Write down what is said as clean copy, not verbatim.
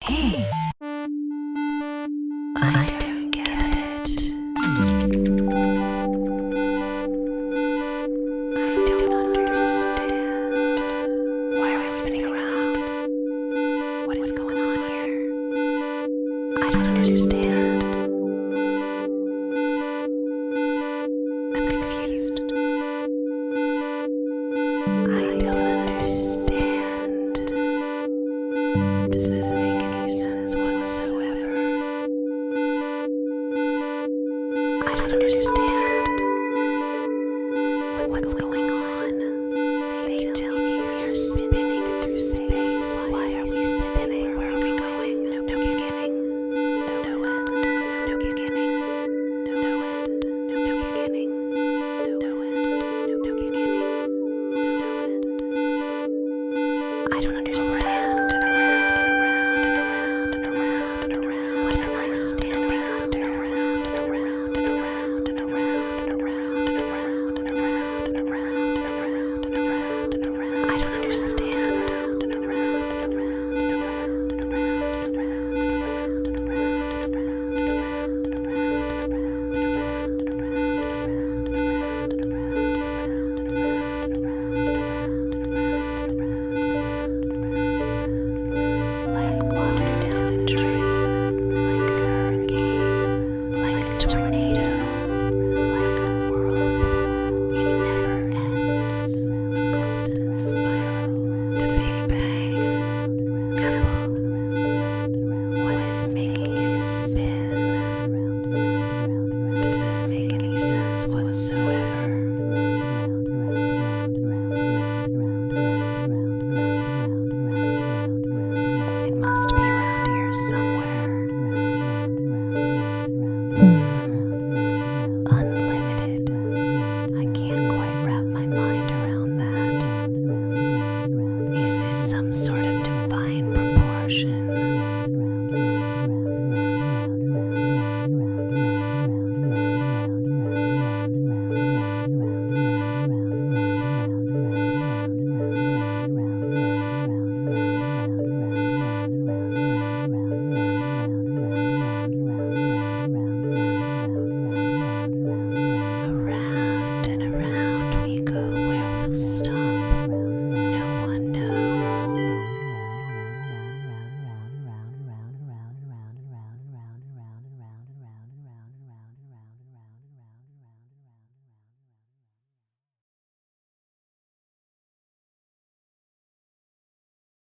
Hey, I don't get it. I don't understand. Why are we spinning around? What is going on here? I don't understand. I'm confused. I don't understand. Does this make any sense whatsoever? I don't understand. What's going on? They tell me we're spinning through space. Why are we spinning? Where are we going? No beginning. No end. No beginning. No end. No beginning. No end. No beginning. No end. I don't understand. Does this make any sense whatsoever? It must be around here somewhere. Unlimited. I can't quite wrap my mind around that. Is this some sort of divine proportion? Around and around we go, where we'll stop.